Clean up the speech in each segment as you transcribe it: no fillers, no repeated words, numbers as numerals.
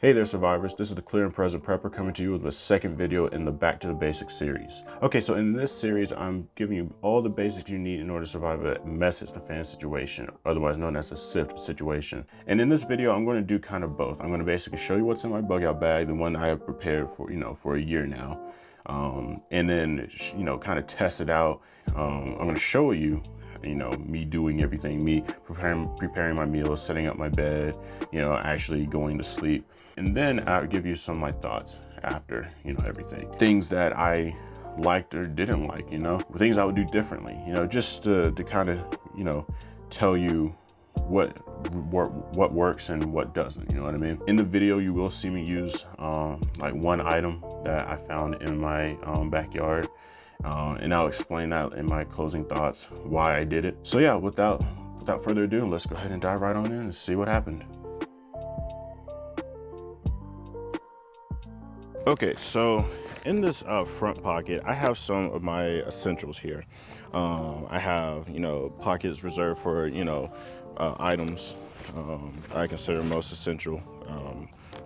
Hey there survivors, this is the Clear and Present Prepper coming to you with the second video in the Back to the Basics series. Okay, so in this series, I'm giving you all the basics you need in order to survive a mess hits the fan situation, otherwise known as a SHTF situation. And in this video, I'm going to do kind of both. I'm going to basically show you what's in my bug out bag, the one I have prepared for, for a year now. And then, kind of test it out. I'm going to show you me doing everything, me preparing my meals, setting up my bed, actually going to sleep. And then I'll give you some of my thoughts after, everything. Things that I liked or didn't like, things I would do differently, just to kind of, tell you what works and what doesn't, you know what I mean? In the video, you will see me use like one item that I found in my backyard. And I'll explain that in my closing thoughts, why I did it. So yeah, without further ado, let's go ahead and dive right on in and see what happened. Okay, so in this front pocket, I have some of my essentials here. I have, pockets reserved for, items I consider most essential.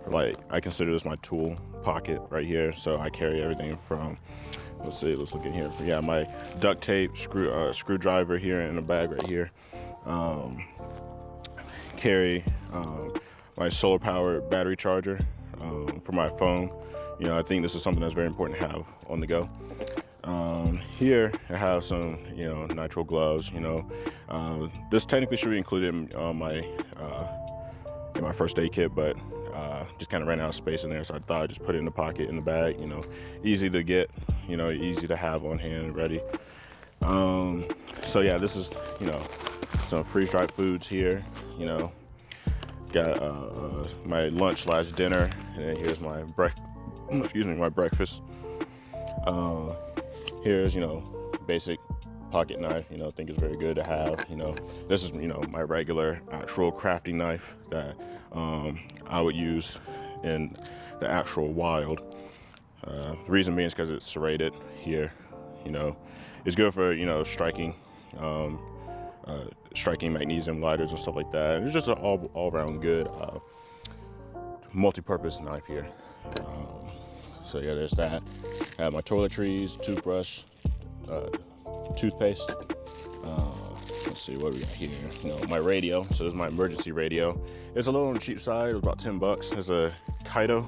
Like I consider this my tool pocket right here. So I carry everything from, let's look in here. Yeah, my duct tape, screwdriver here in a bag right here. Carry my solar powered battery charger for my phone. I think this is something that's very important to have on the go. Here I have some, nitrile gloves. This technically should be included in my first aid kit, but just kind of ran out of space in there, so I thought I'd just put it in the pocket in the bag. Easy to get, easy to have on hand and ready. So yeah, this is some freeze-dried foods here. Got my lunch / dinner, and then here's my my breakfast. Here's basic pocket knife. I think it's very good to have. This is my regular actual crafting knife that I would use in the actual wild. The reason being is because it's serrated here. It's good for striking magnesium lighters and stuff like that. It's just an all-around good multi-purpose knife here. So yeah, there's that. I have my toiletries, toothbrush, toothpaste. Let's see what we got here. My radio. So this is my emergency radio. It's a little on the cheap side. It was about $10. It's a Kaido.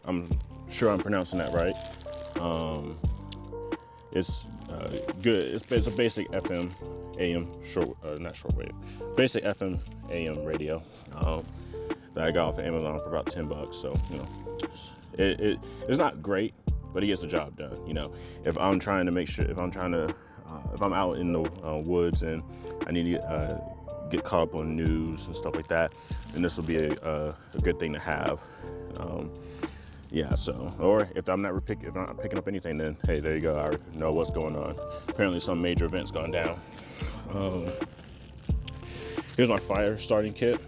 I'm sure I'm pronouncing that right. It's good. It's a basic FM, AM, not shortwave. Basic FM, AM radio that I got off of Amazon for about $10. So it's not great, but it gets the job done. If I'm trying to if I'm out in the woods and I need to get caught up on news and stuff like that, then this will be a good thing to have. Yeah, so, or if I'm not picking up anything, then hey, there you go. I already know what's going on. Apparently some major event's gone down. Here's my fire starting kit.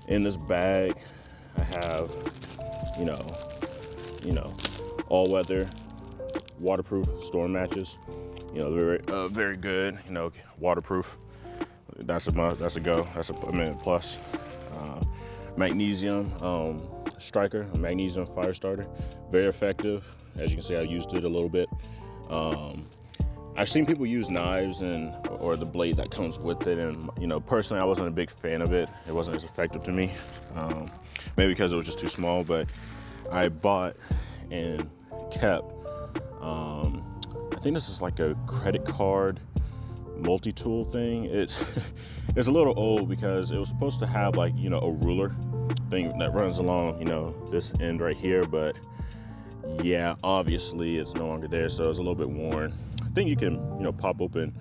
In this bag, I have, all-weather, waterproof storm matches. Very good. Waterproof. That's a go. That's a plus. Magnesium striker, a magnesium fire starter, very effective. As you can see, I used it a little bit. I've seen people use knives or the blade that comes with it, and personally, I wasn't a big fan of it. It wasn't as effective to me. Maybe because it was just too small, but I bought and kept. I think this is like a credit card multi-tool thing. It's a little old because it was supposed to have like a ruler thing that runs along this end right here, but yeah, obviously it's no longer there, so it's a little bit worn. I think you can pop open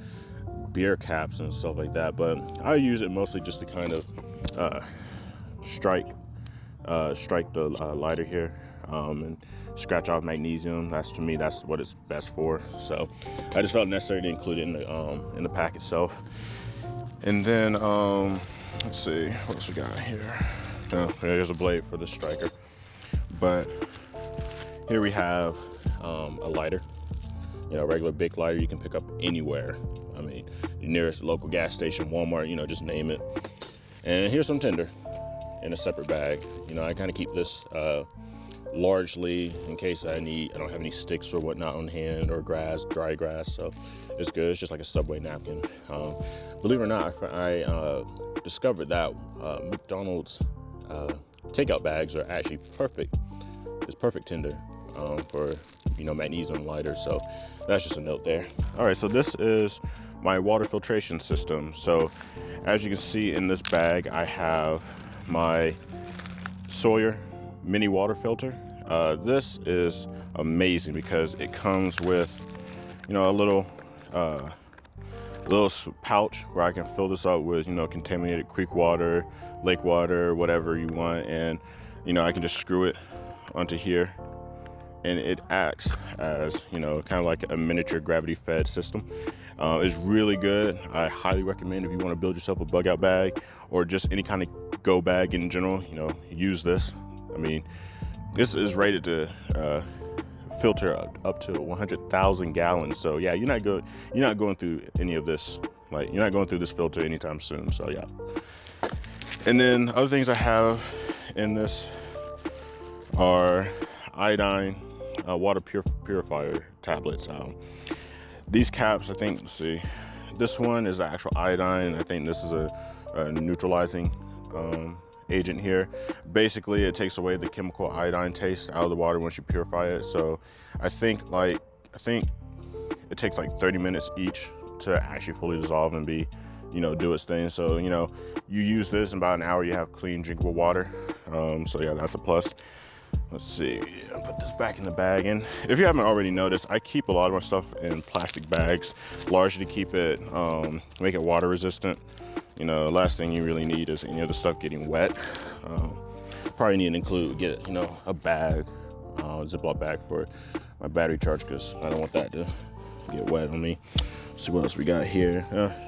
beer caps and stuff like that, but I use it mostly just to kind of strike the lighter here and scratch off magnesium. To me that's what it's best for, so I just felt necessary to include it in the pack itself. And then let's see what else we got here. There's a blade for the striker, but here we have a lighter, regular big lighter you can pick up anywhere. I mean, your nearest local gas station, Walmart, just name it. And here's some tinder. in a separate bag. You know, I kind of keep this largely in case I don't have any sticks or whatnot on hand, or grass, dry grass, so it's good. It's just like a Subway napkin. Believe it or not, I discovered that McDonald's takeout bags are actually perfect. It's perfect tender for, you know, magnesium lighter, so that's just a note there. All right, so this is my water filtration system. So as you can see in this bag, I have my Sawyer mini water filter. This is amazing because it comes with, you know, a little pouch where I can fill this up with, you know, contaminated creek water, lake water, whatever you want, and you know, I can just screw it onto here, and it acts as, you know, kind of like a miniature gravity fed system. It's really good. I highly recommend if you want to build yourself a bug out bag, or just any kind of go bag in general, you know, use this. I mean, this is rated to filter up to 100,000 gallons. So yeah, you're not going through any of this. Like, you're not going through this filter anytime soon. So yeah. And then other things I have in this are iodine water purifier tablets. These caps, I think, let's see, this one is the actual iodine. I think this is a neutralizing agent here. Basically, it takes away the chemical iodine taste out of the water once you purify it. So I think it takes like 30 minutes each to actually fully dissolve and be, you know, do its thing. So, you know, you use this in about an hour, you have clean drinkable water. So yeah, that's a plus. Let's see, I'll put this back in the bag. And if you haven't already noticed, I keep a lot of my stuff in plastic bags, largely to keep it, make it water resistant. You know, the last thing you really need is any of the stuff getting wet. Probably need to get, you know, a bag, Ziploc bag for my battery charge, because I don't want that to get wet on me. Let's see what else we got here.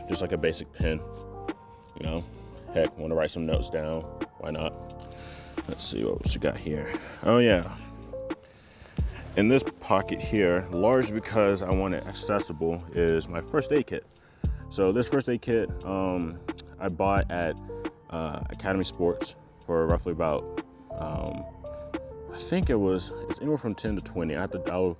Just like a basic pen, you know, heck, want to write some notes down, why not? Let's see what else we got here. Oh yeah, in this pocket here, largely because I want it accessible, is my first aid kit. So this first aid kit I bought at Academy Sports for roughly about I think it's anywhere from 10 to 20. I'll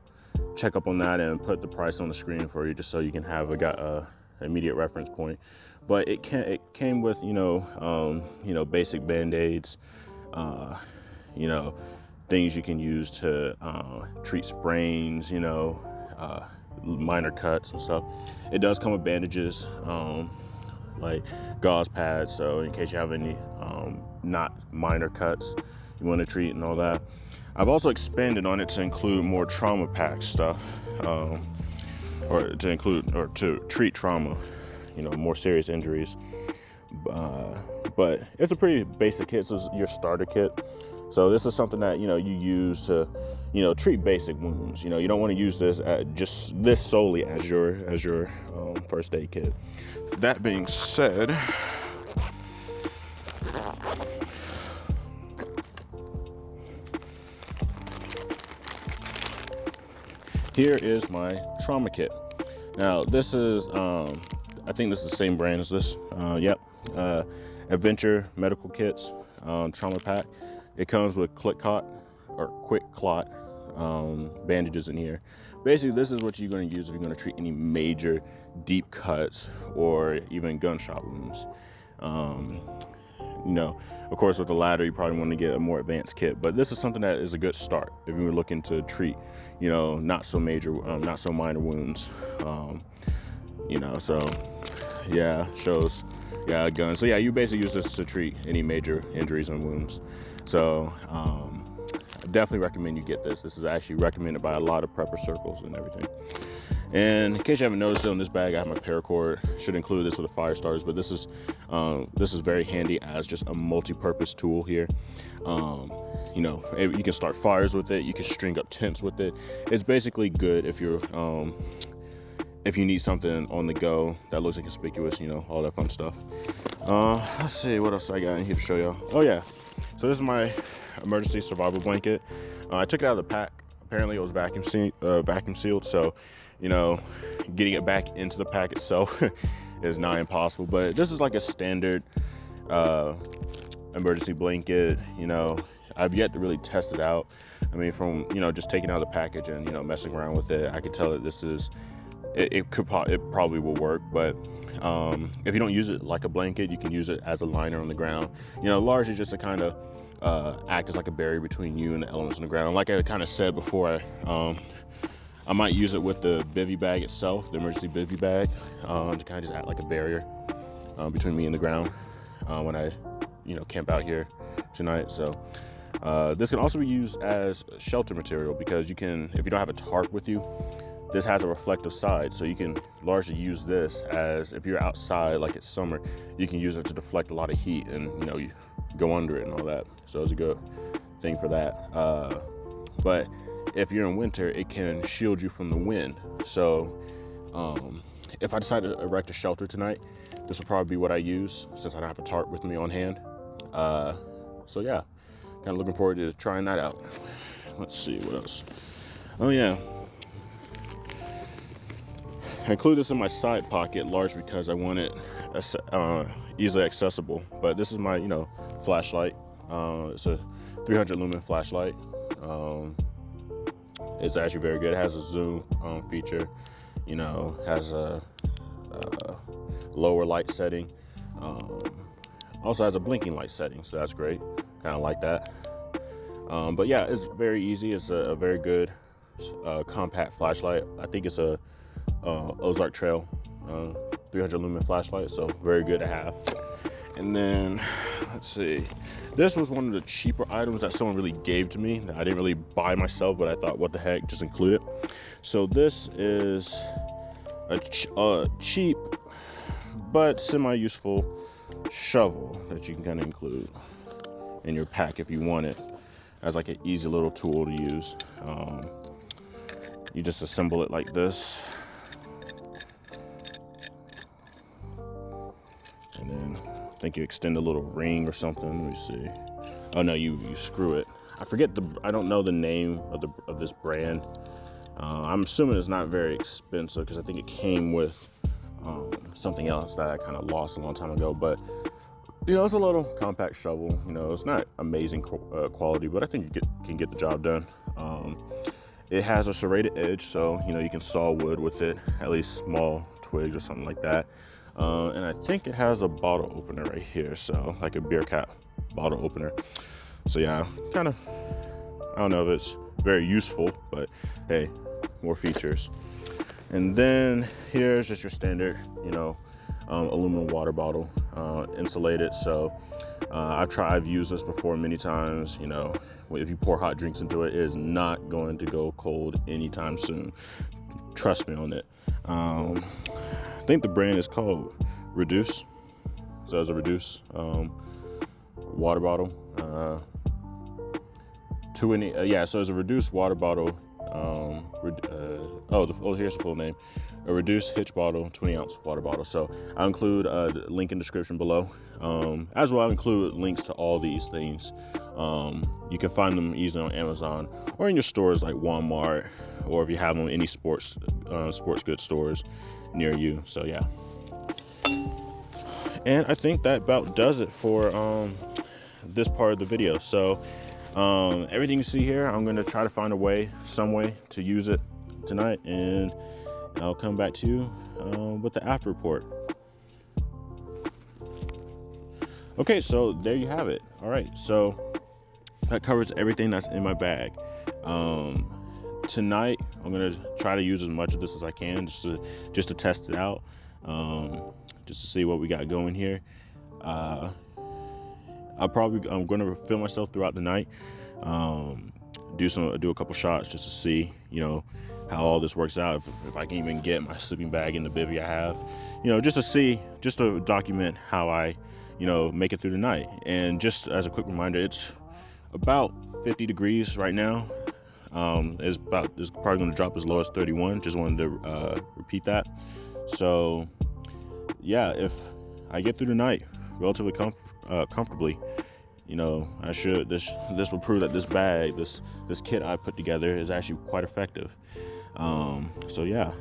check up on that and put the price on the screen for you, just so you can have a immediate reference point. But it came with, you know, basic band-aids, you know, things you can use to treat sprains, you know, minor cuts and stuff. It does come with bandages, like gauze pads, so in case you have any not minor cuts you want to treat and all that. I've also expanded on it to include more trauma pack stuff, or to treat trauma, you know, more serious injuries. But it's a pretty basic kit. This is your starter kit. So this is something that, you know, you use to, you know, treat basic wounds. You know, you don't want to use this just this solely as your first aid kit. That being said, here is my trauma kit. Now this is, I think this is the same brand as this. Yep, Adventure Medical Kits trauma pack. It comes with quick clot bandages in here. Basically, this is what you're going to use if you're going to treat any major deep cuts or even gunshot wounds. You know, of course, with the latter, you probably want to get a more advanced kit, but this is something that is a good start if you're looking to treat, you know, not so major, not so minor wounds. You know, so yeah, shows, yeah, a gun. So yeah, you basically use this to treat any major injuries and wounds. So I definitely recommend you get this. This is actually recommended by a lot of prepper circles and everything. And in case you haven't noticed, in this bag I have my paracord. Should include this with the fire starters, but this is very handy as just a multi-purpose tool here. You know, you can start fires with it. You can string up tents with it. It's basically good if you need something on the go that looks inconspicuous, you know, all that fun stuff. Let's see what else I got in here to show y'all. Oh yeah, so this is my emergency survival blanket. I took it out of the pack. Apparently it was vacuum sealed, so, you know, getting it back into the pack itself is nigh impossible. But this is like a standard emergency blanket. You know, I've yet to really test it out. I mean, from, you know, just taking out the package and, you know, messing around with it, I could tell that this is, it probably will work. But if you don't use it like a blanket, you can use it as a liner on the ground. You know, largely just to kind of act as like a barrier between you and the elements on the ground. Like I kind of said before, I might use it with the bivy bag itself, the emergency bivy bag, to kind of just act like a barrier between me and the ground when I, you know, camp out here tonight. So this can also be used as shelter material, because you can, if you don't have a tarp with you, this has a reflective side, so you can largely use this as, if you're outside like it's summer, you can use it to deflect a lot of heat, and, you know, you go under it and all that. So it's a good thing for that. But if you're in winter, it can shield you from the wind. So if I decide to erect a shelter tonight, this will probably be what I use, since I don't have a tarp with me on hand. So yeah, kind of looking forward to trying that out. Let's see what else. Oh yeah, I include this in my side pocket, largely because I want it easily accessible. But this is my, you know, flashlight. It's a 300 lumen flashlight. It's actually very good. It has a zoom feature. You know, has a lower light setting. Also has a blinking light setting, so that's great. Kind of like that. But yeah, it's very easy. It's a very good compact flashlight. I think it's a Ozark Trail 300 lumen flashlight, so very good to have. And then let's see, this was one of the cheaper items that someone really gave to me that I didn't really buy myself, but I thought, what the heck, just include it. So this is a cheap but semi-useful shovel that you can kind of include in your pack if you want it, as like an easy little tool to use. You just assemble it like this, and then I think you extend a little ring or something. Let me see. Oh no, you screw it. I don't know the name of this brand. I'm assuming it's not very expensive, because I think it came with something else that I kind of lost a long time ago. But you know, it's a little compact shovel. You know, it's not amazing quality, but I think you can get the job done. It has a serrated edge, so you know you can saw wood with it, at least small twigs or something like that. And I think it has a bottle opener right here, so like a beer cap bottle opener. So yeah, kind of, I don't know if it's very useful, but hey, more features. And then here's just your standard, you know, aluminum water bottle, insulated. So I've used this before many times. You know, if you pour hot drinks into it, it is not going to go cold anytime soon. Trust me on it. I think the brand is called Reduce. So it's a Reduce water bottle. So it's a Reduce water bottle. Here's the full name: a Reduce Hitch bottle, 20-ounce water bottle. So I'll include a link in the description below. As well, I'll include links to all these things. You can find them easily on Amazon or in your stores like Walmart, or if you have them in any sports goods stores near you. So yeah. And I think that about does it for this part of the video. So everything you see here, I'm going to try to find some way to use it tonight, and I'll come back to you with the after report. Okay, so there you have it. All right, so that covers everything that's in my bag. Tonight I'm gonna try to use as much of this as I can, just to test it out, just to see what we got going here. I'm gonna film myself throughout the night, do a couple shots just to see, you know, how all this works out, if I can even get my sleeping bag in the bivy I have, you know, just to document how I, you know, make it through the night. And just as a quick reminder, it's about 50 degrees right now. It's probably going to drop as low as 31. Just wanted to repeat that. So yeah, if I get through the night relatively comfortably, you know, this will prove that this kit I put together is actually quite effective. So yeah.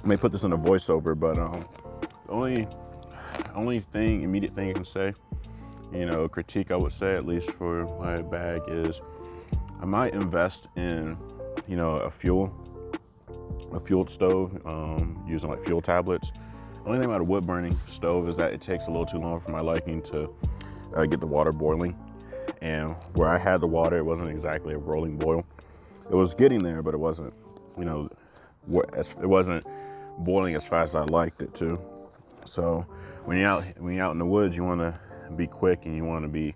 I may put this in a voiceover, but the only immediate thing you can say, critique I would say, at least for my bag, is I might invest in, a fueled stove, using like fuel tablets. The only thing about a wood burning stove is that it takes a little too long for my liking to get the water boiling. And where I had the water, it wasn't exactly a rolling boil. It was getting there, but it wasn't, it wasn't boiling as fast as I liked it to. So when you're out in the woods, you want to be quick and you want to be,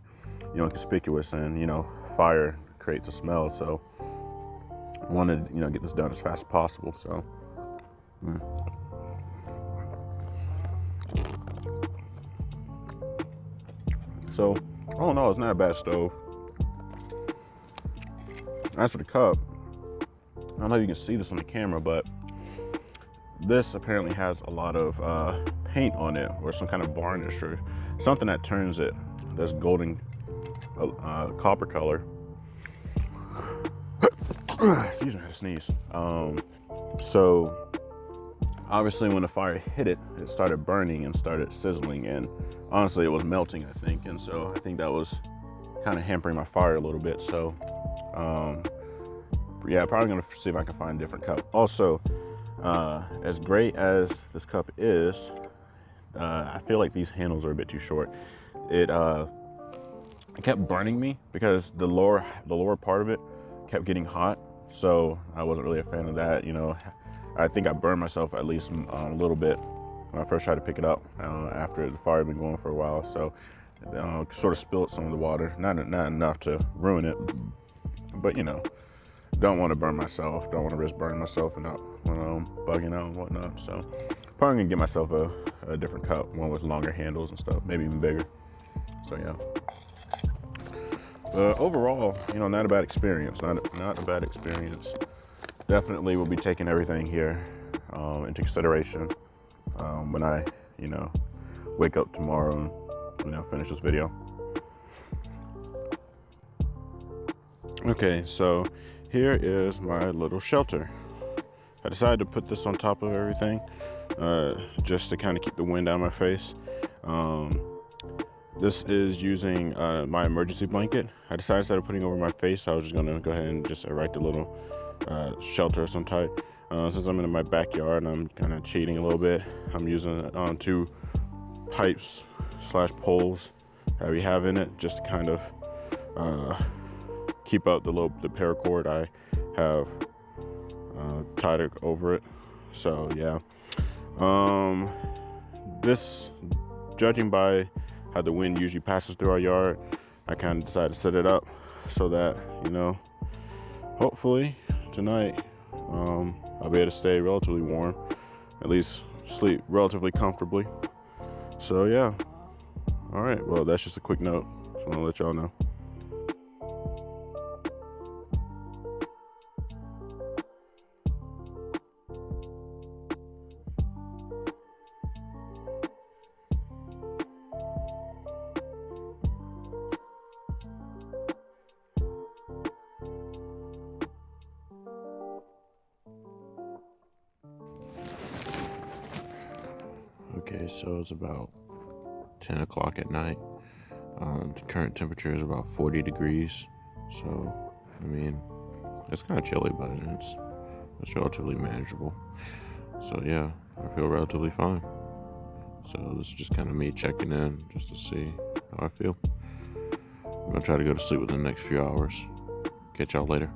conspicuous, and fire creates a smell. So I wanted to, get this done as fast as possible. So. So, I don't know, it's not a bad stove. As for the cup, I don't know if you can see this on the camera, but this apparently has a lot of paint on it, or some kind of varnish, or something that turns it, this golden copper color. Excuse me, I had to sneeze. So obviously when the fire hit it, it started burning and started sizzling, and honestly it was melting, I think. And so I think that was kind of hampering my fire a little bit. So yeah, probably gonna see if I can find a different cup. Also, as great as this cup is, I feel like these handles are a bit too short. It kept burning me because the lower part of it kept getting hot. So I wasn't really a fan of that. I think I burned myself at least a little bit when I first tried to pick it up after the fire had been going for a while. So sort of spilled some of the water, not enough to ruin it, but don't want to burn myself, don't want to risk burning myself and not bugging out and whatnot. So probably gonna get myself a different cup, one with longer handles and stuff, maybe even bigger. So yeah. Overall, not a bad experience. Not a bad experience. Definitely will be taking everything here into consideration when I, wake up tomorrow and finish this video. Okay, so here is my little shelter. I decided to put this on top of everything just to kind of keep the wind out of my face. This is using my emergency blanket. I decided instead of putting it over my face, I was just gonna go ahead and just erect a little shelter of some type. Since I'm in my backyard and I'm kind of cheating a little bit, I'm using 2 pipes / poles that we have in it, just to kind of keep out the paracord I have tied over it. So yeah, this, judging by how the wind usually passes through our yard, I kind of decided to set it up so that hopefully tonight I'll be able to stay relatively warm, at least sleep relatively comfortably. So yeah, all right, well, that's just a quick note, so I want to let y'all know. Okay, so it's about 10 o'clock at night. The current temperature is about 40 degrees. So, I mean, it's kind of chilly, but it's relatively manageable. So yeah, I feel relatively fine. So this is just kind of me checking in just to see how I feel. I'm gonna try to go to sleep within the next few hours. Catch y'all later.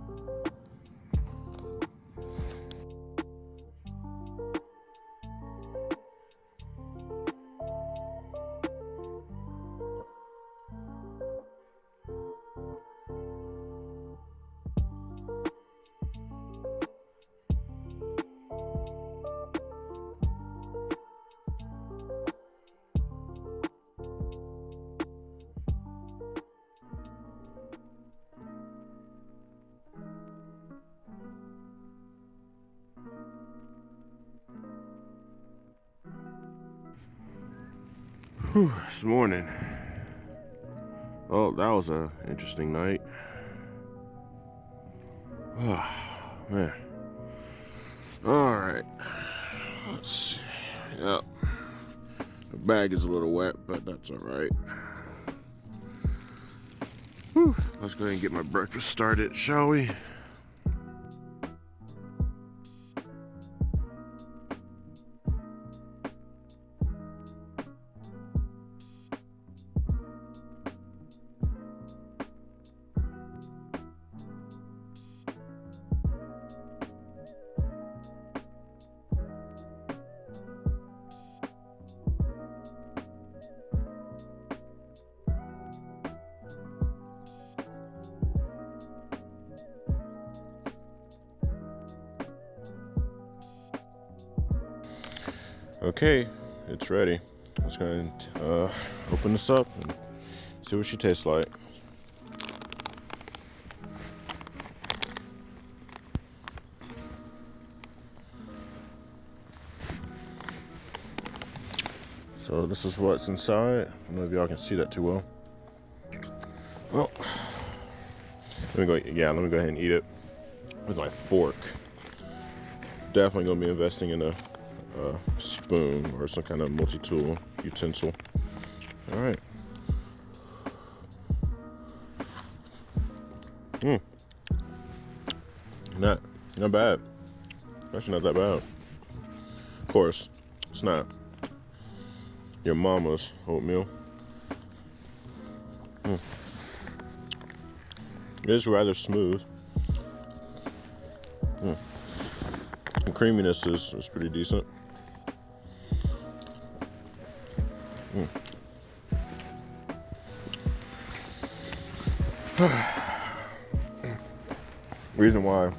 This morning. Well, that was an interesting night. Oh, man. All right. Let's see. Yep. The bag is a little wet, but that's all right. Whew. Let's go ahead and get my breakfast started, shall we? Okay, it's ready. Let's go ahead and open this up and see what she tastes like. So this is what's inside. I don't know if y'all can see that too well. Well, let me go ahead and eat it with my fork. Definitely gonna be investing in a spoon or some kind of multi-tool utensil. All right. Not bad. Actually, not that bad. Of course, it's not your mama's oatmeal. It is rather smooth. The creaminess is pretty decent. Reason why I'm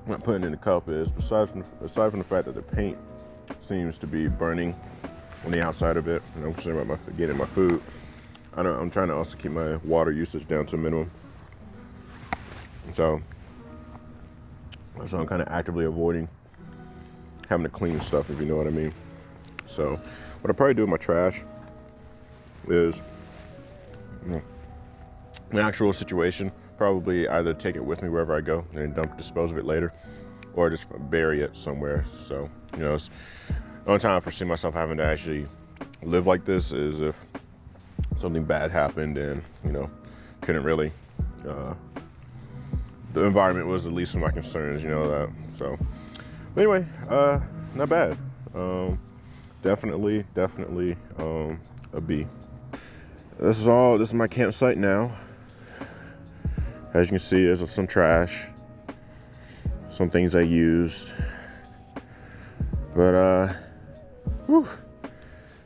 not putting it in the cup is aside from the fact that the paint seems to be burning on the outside of it, and I'm concerned about getting my food. I'm trying to also keep my water usage down to a minimum. So I'm kind of actively avoiding having to clean stuff, if you know what I mean. So what I probably do with my trash is, an actual situation, probably either take it with me wherever I go and dispose of it later, or just bury it somewhere. So, it's the only time I foresee myself having to actually live like this is if something bad happened and, couldn't really, the environment was the least of my concerns, that. So, but anyway, not bad. Definitely a B. This is my campsite now. As you can see, there's some trash, some things I used, but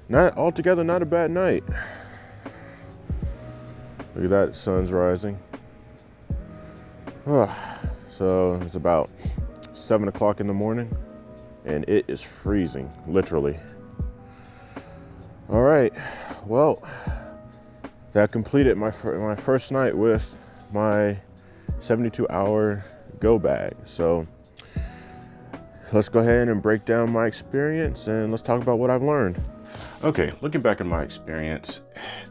not altogether not a bad night. Look at that, sun's rising. So it's about 7 o'clock in the morning, and it is freezing, literally. All right, well, that completed my first night with my 72-hour go bag. So let's go ahead and break down my experience, and let's talk about what I've learned. Okay, looking back at my experience,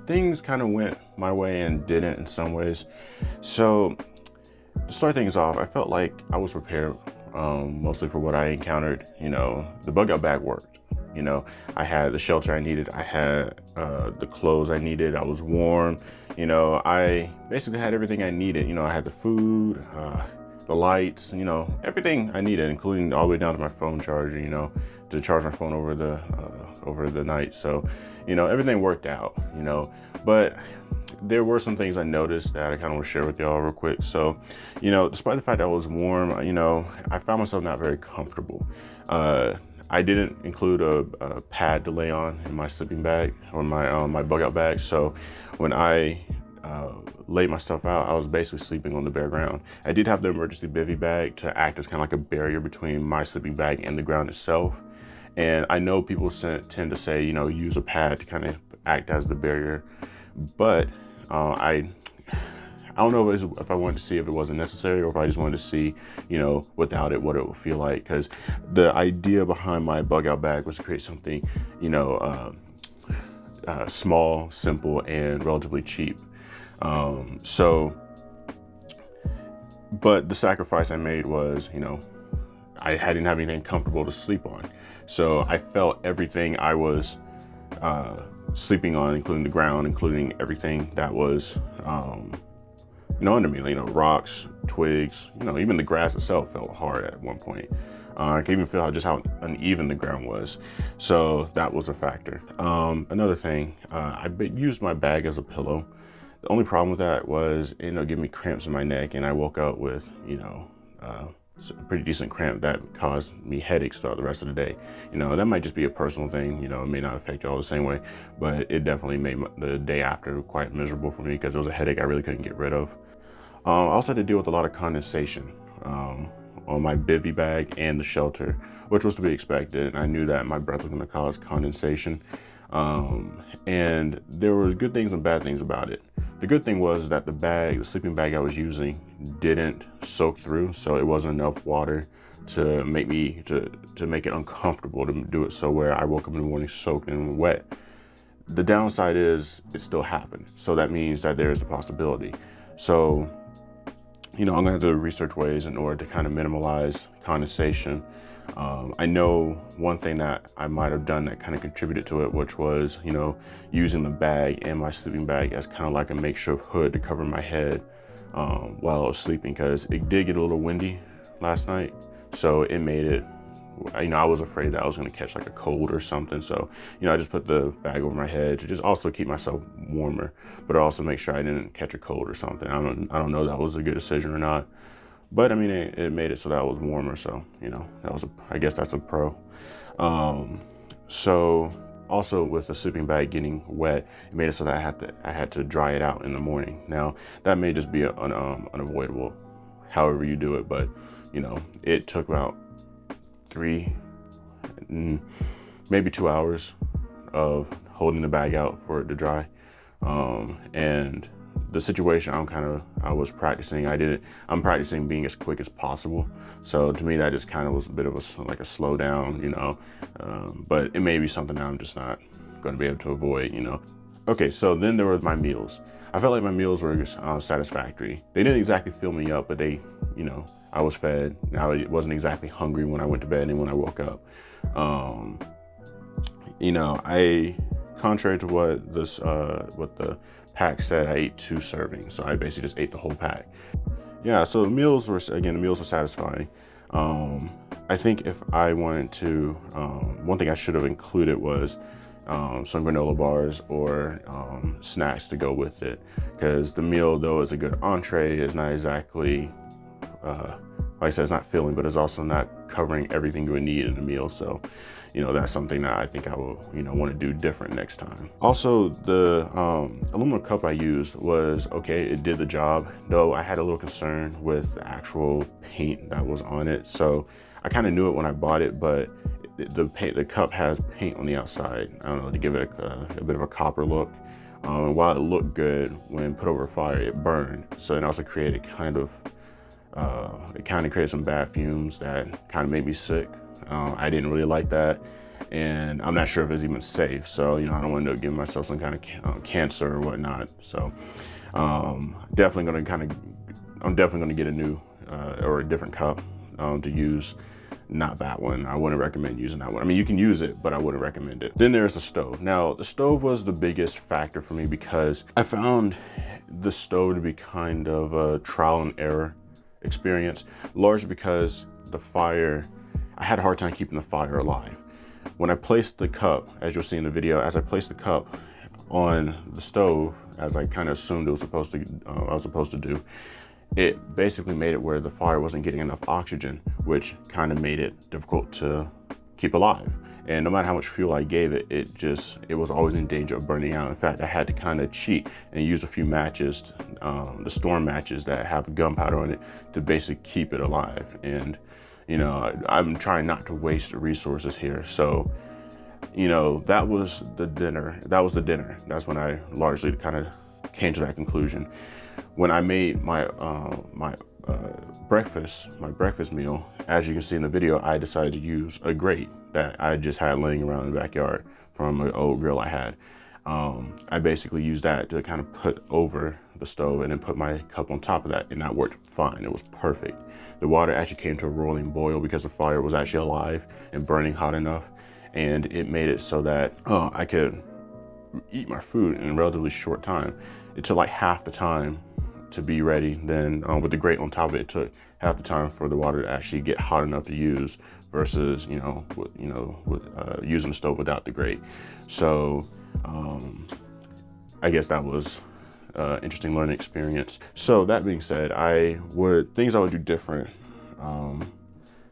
things kind of went my way and didn't in some ways. So to start things off, I felt like I was prepared mostly for what I encountered. The bug out bag worked. I had the shelter I needed. I had the clothes I needed. I was warm. I basically had everything I needed. I had the food, the lights, everything I needed, including all the way down to my phone charger, to charge my phone over the night. So, everything worked out, but there were some things I noticed that I kind of want to share with y'all real quick. So, despite the fact that I was warm, I found myself not very comfortable. I didn't include a pad to lay on in my sleeping bag or my bug out bag. So when I laid my stuff out, I was basically sleeping on the bare ground. I did have the emergency bivy bag to act as kind of like a barrier between my sleeping bag and the ground itself. And I know people tend to say, use a pad to kind of act as the barrier. But I don't know if I wanted to see if it wasn't necessary or if I just wanted to see, without it, what it would feel like. Because the idea behind my bug out bag was to create something, small, simple, and relatively cheap. But the sacrifice I made was, I didn't have anything comfortable to sleep on. So I felt everything I was sleeping on, including the ground, including everything that was, under me, rocks, twigs, even the grass itself felt hard at one point. I can even feel just how uneven the ground was. So that was a factor. Another thing, I used my bag as a pillow. The only problem with that was, giving me cramps in my neck, and I woke up with, a pretty decent cramp that caused me headaches throughout the rest of the day. That might just be a personal thing. It may not affect y'all the same way, but it definitely made the day after quite miserable for me because it was a headache I really couldn't get rid of. I also had to deal with a lot of condensation on my bivy bag and the shelter, which was to be expected. I knew that my breath was going to cause condensation. And there were good things and bad things about it. The good thing was that the sleeping bag I was using didn't soak through, so it wasn't enough water to make it uncomfortable to do it so where I woke up in the morning soaked and wet. The downside is it still happened, so that means that there is the possibility. So, I'm gonna have to research ways in order to kind of minimize condensation. I know one thing that I might have done that kind of contributed to it, which was, using the bag and my sleeping bag as kind of like a makeshift hood to cover my head while I was sleeping, because it did get a little windy last night. So it made it, I was afraid that I was going to catch like a cold or something. So, I just put the bag over my head to just also keep myself warmer, but also make sure I didn't catch a cold or something. I don't know if that was a good decision or not. But I mean, it made it so that I was warmer. So, I guess that's a pro. So also with the sleeping bag getting wet, it made it so that I had to dry it out in the morning. Now that may just be unavoidable, however you do it. But, it took about 3, maybe 2 hours of holding the bag out for it to dry. And the situation I was practicing, I'm practicing being as quick as possible. So to me, that just kind of was a bit of a slowdown, but it may be something that I'm just not going to be able to avoid, Okay, so then there were my meals. I felt like my meals were satisfactory. They didn't exactly fill me up, but they, I was fed. I wasn't exactly hungry when I went to bed and when I woke up. Contrary to what the pack said, I ate 2 servings. So I basically just ate the whole pack. Yeah, so the meals were satisfying. I think if I wanted to, one thing I should have included was some granola bars or snacks to go with it, because the meal, though is a good entree, is not exactly like I said, it's not filling, but it's also not covering everything you would need in a meal. So that's something that I think I will want to do different next time. Also, the aluminum cup I used was okay. It did the job, though I had a little concern with the actual paint that was on it. So I kind of knew it when I bought it, but the cup has paint on the outside, I don't know, to give it a bit of a copper look. And while it looked good, when put over fire, it burned. So it also created created some bad fumes that kind of made me sick. I didn't really like that, and I'm not sure if it's even safe. So I don't want to end up giving myself some kind of cancer or whatnot. So I'm definitely going to get a new or a different cup to use. Not that one. I wouldn't recommend using that one. I mean, you can use it, but I wouldn't recommend it. Then there's the stove. Now, the stove was the biggest factor for me because I found the stove to be kind of a trial and error experience, largely because I had a hard time keeping the fire alive. When I placed the cup, as you'll see in the video, as I placed the cup on the stove, as I kind of assumed I was supposed to do, it basically made it where the fire wasn't getting enough oxygen, which kind of made it difficult to keep alive. And no matter how much fuel I gave it, it was always in danger of burning out. In fact, I had to kind of cheat and use a few matches, the storm matches that have gunpowder on it, to basically keep it alive. And I'm trying not to waste resources here. So that was the dinner. That's when I largely kind of came to that conclusion. When I made my breakfast meal, as you can see in the video, I decided to use a grate that I just had laying around in the backyard from an old grill I had. I basically used that to kind of put over the stove and then put my cup on top of that, and that worked fine. It was perfect. The water actually came to a roiling boil because the fire was actually alive and burning hot enough, and it made it so that I could eat my food in a relatively short time. It took like half the time to be ready. Then with the grate on top of it, it took half the time for the water to actually get hot enough to use versus using the stove without the grate. So I guess that was interesting learning experience. So that being said, things I would do different,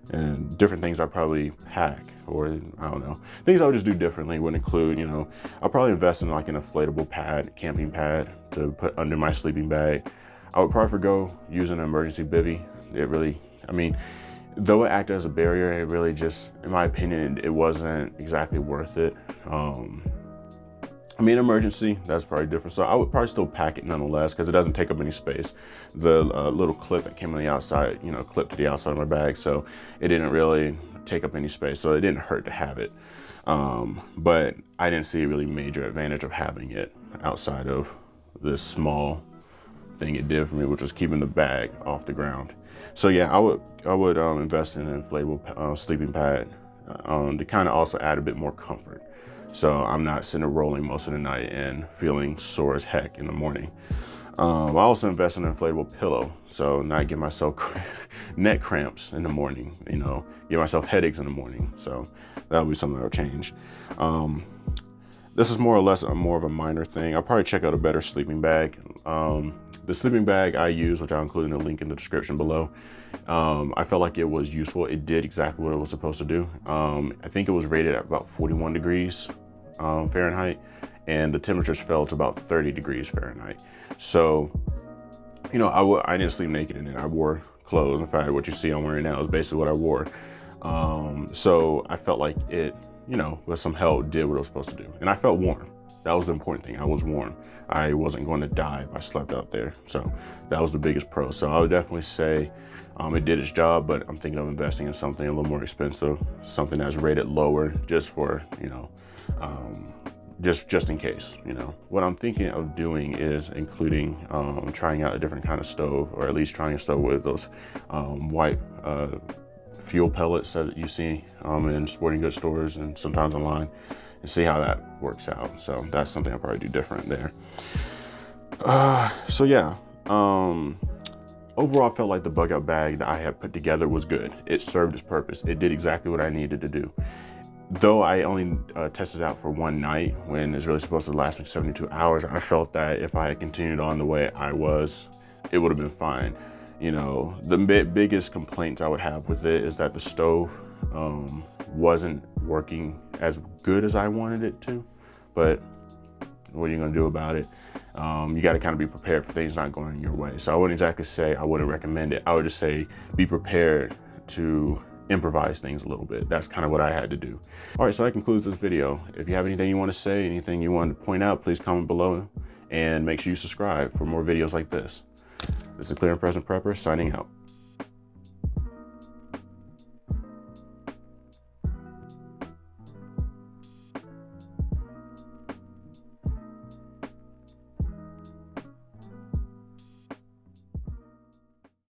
and different things I probably pack, or I don't know, things I would just do differently would include, I'll probably invest in like an inflatable pad, camping pad to put under my sleeping bag. I would probably forgo using an emergency bivvy. Though it acted as a barrier, it really just, in my opinion, it wasn't exactly worth it. Emergency, that's probably different. So I would probably still pack it nonetheless because it doesn't take up any space. The little clip that came on the outside, clipped to the outside of my bag, so it didn't really take up any space. So it didn't hurt to have it. But I didn't see a really major advantage of having it outside of this small thing it did for me, which was keeping the bag off the ground. So yeah, I would invest in an inflatable sleeping pad to kind of also add a bit more comfort. So I'm not sitting rolling most of the night and feeling sore as heck in the morning. I also invest in an inflatable pillow, so not get myself neck cramps in the morning, get myself headaches in the morning. So that would be something I would change. This is more or less more of a minor thing. I'll probably check out a better sleeping bag. The sleeping bag I use, which I'll include in the link in the description below, I felt like it was useful. It did exactly what it was supposed to do. I think it was rated at about 41 degrees Fahrenheit, and the temperatures fell to about 30 degrees Fahrenheit. So, I didn't sleep naked in it. I wore clothes. In fact, what you see I'm wearing now is basically what I wore. So I felt like it, with some help, did what it was supposed to do. And I felt warm. That was the important thing. I was warm. I wasn't going to die if I slept out there. So that was the biggest pro. So I would definitely say it did its job, but I'm thinking of investing in something a little more expensive, something that's rated lower, just for, just in case. What I'm thinking of doing is including trying out a different kind of stove, or at least trying a stove with those white fuel pellets that you see in sporting goods stores and sometimes online, and see how that works out. So that's something I'll probably do different there. So yeah, overall I felt like the bug out bag that I had put together was good. It served its purpose. It did exactly what I needed to do. Though I only tested it out for one night when it's really supposed to last like 72 hours, I felt that if I had continued on the way I was, it would have been fine. The biggest complaints I would have with it is that the stove wasn't working as good as I wanted it to, but what are you gonna do about it? You gotta kind of be prepared for things not going your way. So I wouldn't exactly say I wouldn't recommend it. I would just say be prepared to improvise things a little bit. That's kind of what I had to do. All right, so that concludes this video. If you have anything you want to say, anything you want to point out, please comment below, and make sure you subscribe for more videos like this. This is Clear and Present Prepper signing out.